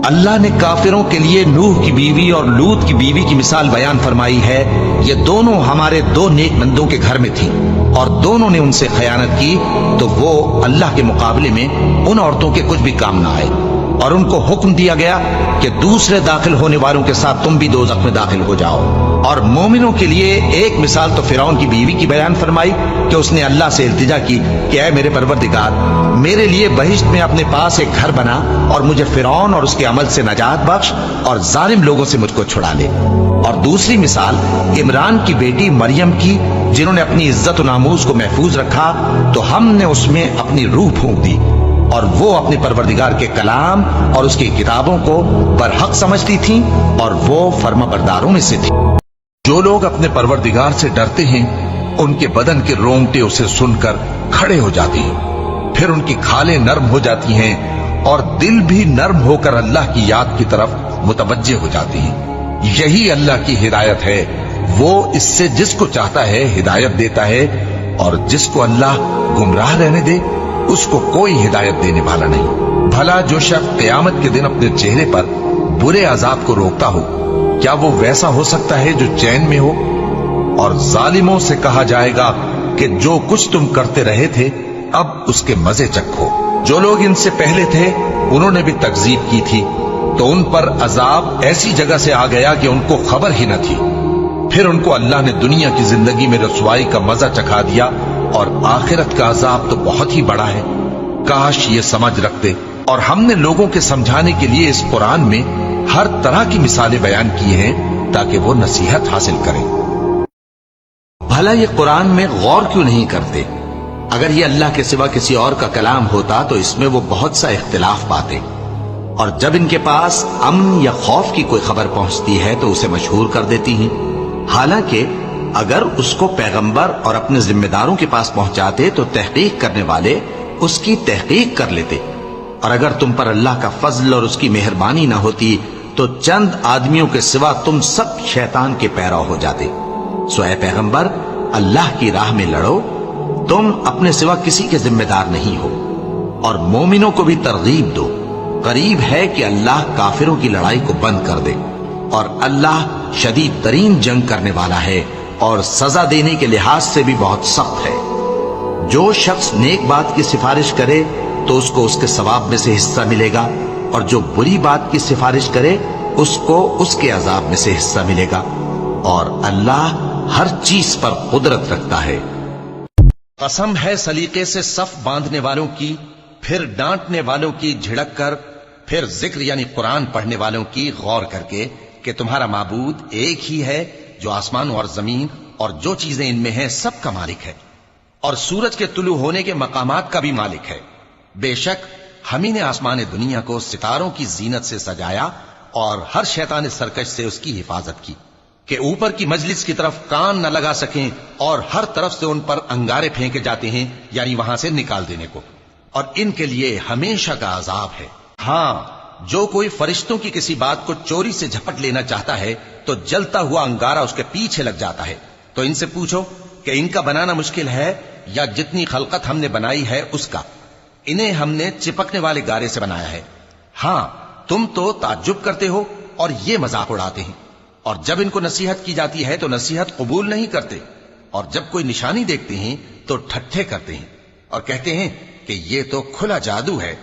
अल्लाह ने काफिरों के लिए नूह की बीवी और लूत की बीवी की मिसाल बयान फरमाई है। ये दोनों हमारे दो नेक बंदों के घर में थी और दोनों ने उनसे खयानत की, तो वो अल्लाह के मुकाबले में उन औरतों के कुछ भी काम ना आए, और उनको हुक्म दिया गया कि दूसरे दाखिल होने वालों के साथ तुम भी दोज़ख में दाखिल हो जाओ। और मोमिनों के लिए एक मिसाल तो फिरौन की बीवी की बयान फरमाई कि उसने अल्लाह से इल्तिजा की कि ऐ मेरे परवरदिगार, मेरे लिए बहिश्त में अपने पास एक घर बना और मुझे फिरौन और उसके अमल से नजात बख्श और जालिम लोगों से मुझको छुड़ा ले। और दूसरी मिसाल इमरान की बेटी मरियम की, जिन्होंने अपनी इज्जत और नामूस को महफूज रखा, तो हमने उसमें अपनी रूह फूंक दी और वो अपने परवरदिगार के कलाम और उसकी किताबों को बरहक समझती थी और वो फर्माबरदारों में से थी। जो लोग अपने परवरदिगार से डरते हैं, उनके बदन के रोंगटे उसे सुनकर खड़े हो जाते हैं, फिर उनकी खालें नर्म हो जाती हैं और दिल भी नर्म होकर अल्लाह की याद की तरफ मुतवज्जे हो जाती हैं। यही अल्लाह की हिदायत है। वो इससे जिसको चाहता है हिदायत देता है, और जिसको अल्लाह गुमराह रहने दे उसको कोई हिदायत देने वाला नहीं। भला जो शख्स क़यामत के दिन अपने चेहरे पर बुरे अजाब को रोकता हो, क्या वो वैसा हो सकता है जो चैन में हो? और जालिमों से कहा जाएगा कि जो कुछ तुम करते रहे थे अब उसके मजे चखो। जो लोग इनसे पहले थे उन्होंने भी तकजीब की थी, तो उन पर अजाब ऐसी जगह से आ गया कि उनको खबर ही न थी। फिर उनको अल्लाह ने दुनिया की जिंदगी में रसवाई का मजा चखा दिया, और आखिरत का अजाब तो बहुत ही बड़ा है। काश ये समझ रखते। और हमने लोगों के समझाने के लिए इस कुरान में हर तरह की मिसालें बयान की हैं ताकि वो नसीहत हासिल करें। भला ये कुरान में गौर क्यों नहीं करते? अगर ये अल्लाह के सिवा किसी और का कलाम होता तो इसमें वो बहुत सा इख्तिलाफ पाते, और जब इनके पास अमन या खौफ की कोई खबर पहुंचती है तो उसे मशहूर कर देती हैं। हालांकि अगर उसको पैगंबर और अपने जिम्मेदारों के पास पहुंचाते तो तहकीक करने वाले उसकी तहकीक कर लेते, और अगर तुम पर अल्लाह का फजल और उसकी मेहरबानी ना होती तो चंद आदमियों के सिवा तुम सब शैतान के पैरव हो जाते। सो ऐ पैगंबर, अल्लाह की राह में लड़ो, तुम अपने सिवा किसी के जिम्मेदार नहीं हो। और मोमिनों को भी तरगीब दो, करीब है कि अल्लाह काफिरों की लड़ाई को बंद कर दे, और अल्लाह शदीद तरीन जंग करने वाला है और सजा देने के लिहाज से भी बहुत सख्त है। जो शख्स नेक बात की सिफारिश करे तो उसको उसके सवाब में से हिस्सा मिलेगा, और जो बुरी बात की सिफारिश करे उसको उसके अजाब में से हिस्सा मिलेगा, और अल्लाह हर चीज पर कुदरत रखता है। कसम है सलीके से सफ बांधने वालों की, फिर डांटने वालों की झिड़क कर, फिर जिक्र यानी कुरान पढ़ने वालों की गौर करके कि तुम्हारा माबूद एक ही है जो आसमान और जमीन और जो चीजें इनमें हैं सब का मालिक है, और सूरज के तुलू होने के मकामात का भी मालिक है। बेशक हम ही ने आसमान दुनिया को सितारों की जीनत से सजाया और हर शैतान सरकश से उसकी हिफाजत की कि ऊपर की मजलिस की तरफ कान न लगा सकें, और हर तरफ से उन पर अंगारे फेंके जाते हैं यानी वहां से निकाल देने को, और इनके लिए हमेशा का अजाब है। हाँ, जो कोई फरिश्तों की किसी बात को चोरी से झपट लेना चाहता है तो जलता हुआ अंगारा उसके पीछे लग जाता है। तो इनसे पूछो कि इनका बनाना मुश्किल है या जितनी खलकत हमने बनाई है उसका? इन्हें हमने चिपकने वाले गारे से बनाया है। हाँ, तुम तो ताज्जुब करते हो और ये मजाक उड़ाते हैं, और जब इनको नसीहत की जाती है तो नसीहत कबूल नहीं करते, और जब कोई निशानी देखते हैं तो ठट्ठे करते हैं और कहते हैं कि ये तो खुला जादू है।